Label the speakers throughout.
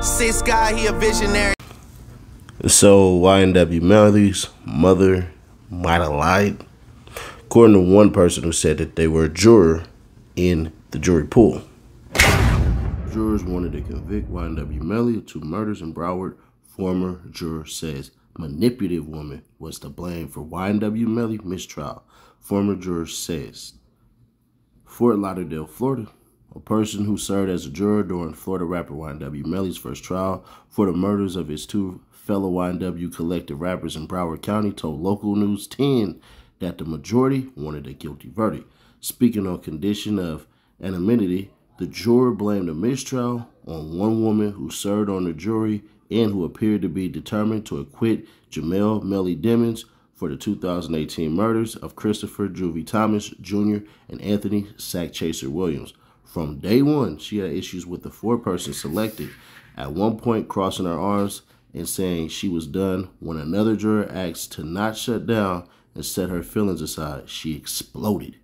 Speaker 1: Six guy, he a visionary.
Speaker 2: So YNW Melly's mother might have lied, according to one person who said that they were a juror in the jury pool. Jurors wanted to convict YNW Melly of 2 murders in Broward. Former juror says manipulative woman was to blame for YNW Melly mistrial. Former juror says Fort Lauderdale, Florida. A person who served as a juror during Florida rapper YNW Melly's first trial for the murders of his 2 fellow YNW collective rappers in Broward County told Local News 10 that the majority wanted a guilty verdict. Speaking on condition of anonymity, the juror blamed the mistrial on one woman who served on the jury and who appeared to be determined to acquit Jamel Melly Demons for the 2018 murders of Christopher Juvie Thomas Jr. and Anthony Sack Chaser Williams. From day one, she had issues with the 4-person selected, at one point crossing her arms and saying she was done. When another juror asked to not shut down and set her feelings aside, she exploded.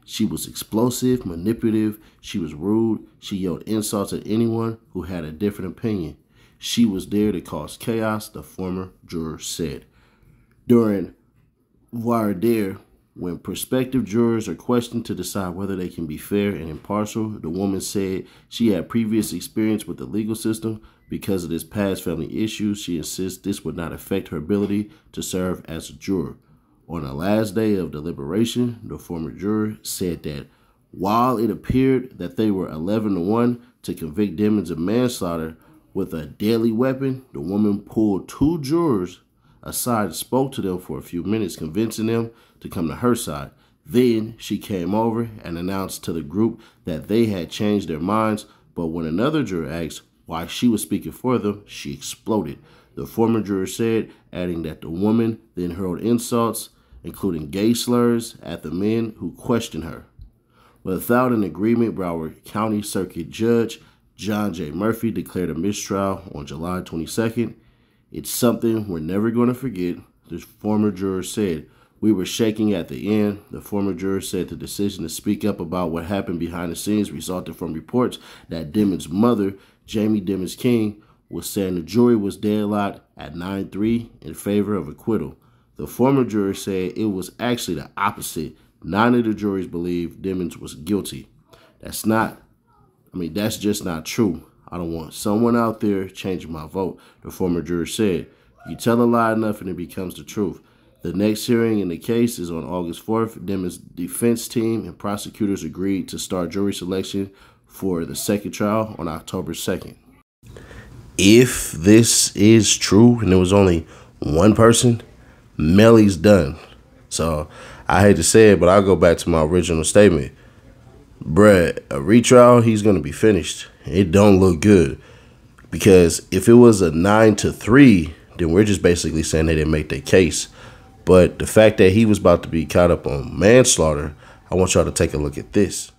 Speaker 2: She was explosive, manipulative, she was rude, she yelled insults at anyone who had a different opinion. She was there to cause chaos, the former juror said. During voir dire, when prospective jurors are questioned to decide whether they can be fair and impartial, the woman said she had previous experience with the legal system. Because of this past family issues, she insists this would not affect her ability to serve as a juror. On the last day of deliberation, the former juror said that while it appeared that they were 11-1 to convict Demons of manslaughter with a deadly weapon, the woman pulled 2 jurors aside and spoke to them for a few minutes, convincing them to come to her side. Then she came over and announced to the group that they had changed their minds, but when another juror asked why she was speaking for them, she exploded. The former juror said, adding that the woman then hurled insults, including gay slurs, at the men who questioned her. Without an agreement, Broward County Circuit Judge John J. Murphy declared a mistrial on July 22nd. It's something we're never going to forget, the former juror said. We were shaking at the end. The former juror said the decision to speak up about what happened behind the scenes resulted from reports that Demons' mother, Jamie Demons King, was saying the jury was deadlocked at 9-3 in favor of acquittal. The former juror said it was actually the opposite. 9 of the juries believed Demons was guilty. That's just not true. I don't want someone out there changing my vote, the former juror said. You tell a lie enough and it becomes the truth. The next hearing in the case is on August 4th. Demons' defense team and prosecutors agreed to start jury selection for the second trial on October 2nd. If this is true and there was only one person, Melly's done. So I hate to say it, but I'll go back to my original statement. Bruh, a retrial, he's going to be finished. It don't look good. Because if it was a 9-3, then we're just basically saying they didn't make their case. But the fact that he was about to be caught up on manslaughter, I want y'all to take a look at this.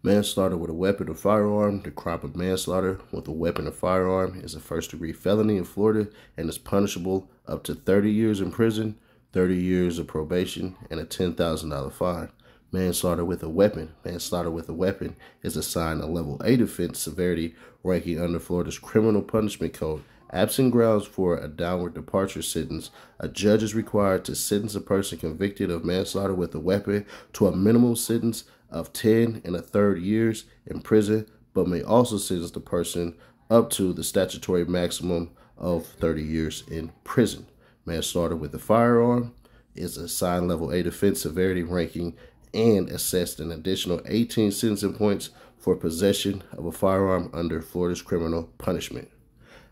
Speaker 2: Manslaughter with a weapon or firearm. The crime of manslaughter with a weapon or firearm is a first-degree felony in Florida and is punishable up to 30 years in prison, 30 years of probation, and a $10,000 fine. Manslaughter with a weapon. Manslaughter with a weapon is assigned a level 8 offense severity ranking under Florida's criminal punishment code. Absent grounds for a downward departure sentence, a judge is required to sentence a person convicted of manslaughter with a weapon to a minimum sentence of 10 1/3 years in prison, but may also sentence the person up to the statutory maximum of 30 years in prison. Manslaughter with a firearm is assigned level 8 offense severity ranking and assessed an additional 18 sentencing points for possession of a firearm under Florida's criminal punishment.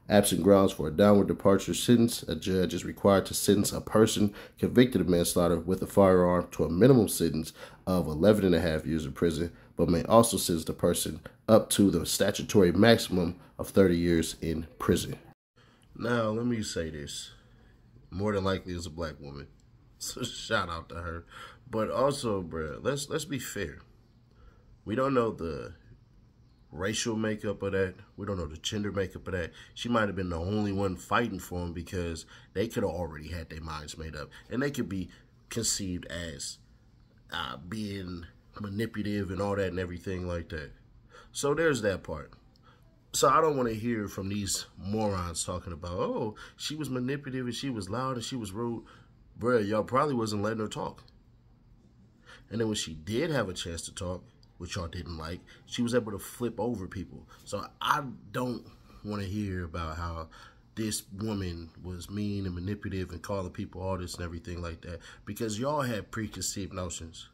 Speaker 2: Absent grounds for a downward departure sentence, a judge is required to sentence a person convicted of manslaughter with a firearm to a minimum sentence of 11.5 years in prison, but may also sentence the person up to the statutory maximum of 30 years in prison. Now, let me say this. More than likely, it's a black woman. So shout out to her. But also, bruh, let's be fair. We don't know the racial makeup of that. We don't know the gender makeup of that. She might have been the only one fighting for him because they could have already had their minds made up. And they could be conceived as being manipulative and all that and everything like that. So there's that part. So I don't want to hear from these morons talking about, oh, she was manipulative and she was loud and she was rude. Bruh, y'all probably wasn't letting her talk. And then when she did have a chance to talk, which y'all didn't like, she was able to flip over people. So I don't want to hear about how this woman was mean and manipulative and calling people all this and everything like that, because y'all had preconceived notions.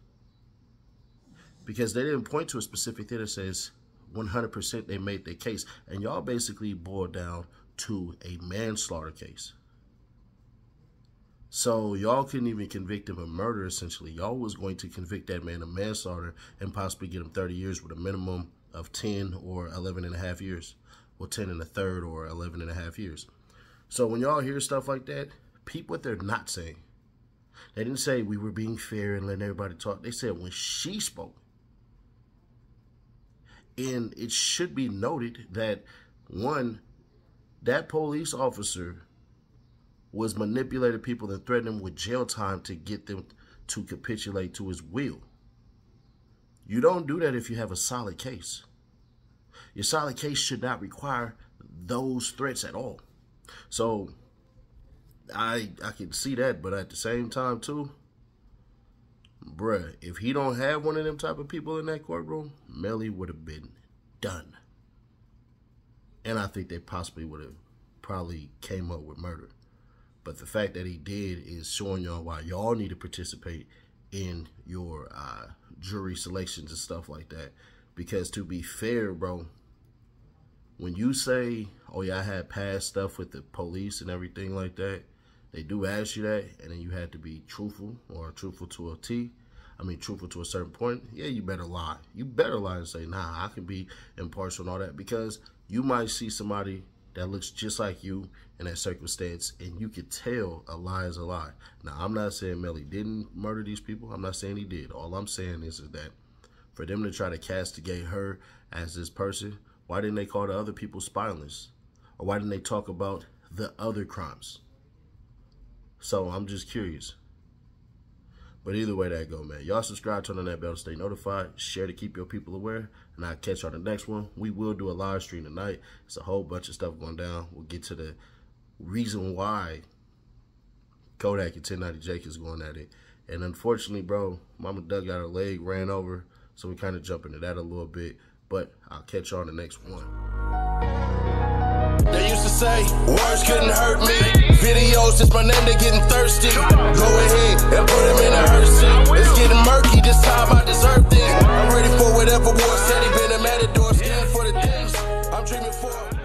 Speaker 2: Because they didn't point to a specific thing that says 100% they made their case. And y'all basically boiled down to a manslaughter case. So y'all couldn't even convict him of murder, essentially. Y'all was going to convict that man of manslaughter and possibly get him 30 years with a minimum of 10 or 11 and a half years. Well, 10 and a third or 11 and a half years. So when y'all hear stuff like that, peep what they're not saying. They didn't say we were being fair and letting everybody talk. They said when she spoke. And it should be noted that, one, that police officer was manipulating people and threatening them with jail time to get them to capitulate to his will. You don't do that if you have a solid case. Your solid case should not require those threats at all. So I can see that, but at the same time too, bruh, if he don't have one of them type of people in that courtroom, Melly would have been done. And I think they possibly would have probably came up with murder. But the fact that he did is showing y'all why y'all need to participate in your jury selections and stuff like that. Because to be fair, bro, when you say, oh yeah, I had past stuff with the police and everything like that, they do ask you that, and then you had to be truthful or truthful to a T. I mean, truthful to a certain point. Yeah, you better lie. You better lie and say, nah, I can be impartial and all that, because you might see somebody that looks just like you in that circumstance, and you could tell a lie is a lie. Now, I'm not saying Melly didn't murder these people. I'm not saying he did. All I'm saying is that for them to try to castigate her as this person, why didn't they call the other people spineless? Or why didn't they talk about the other crimes? So I'm just curious. But either way that go, man. Y'all subscribe, turn on that bell to stay notified. Share to keep your people aware. And I'll catch y'all on the next one. We will do a live stream tonight. It's a whole bunch of stuff going down. We'll get to the reason why Kodak and 1090 Jake is going at it. And unfortunately, bro, Mama Doug got her leg ran over. So we kind of jump into that a little bit. But I'll catch y'all on the next one.
Speaker 1: They used to say, words couldn't hurt me. Videos, just my name, they getting thirsty. Go ahead and put them in a hearse. It's getting murky, this time I deserve this. I'm ready for whatever war said. He been a matador, scared for the things I'm dreaming for.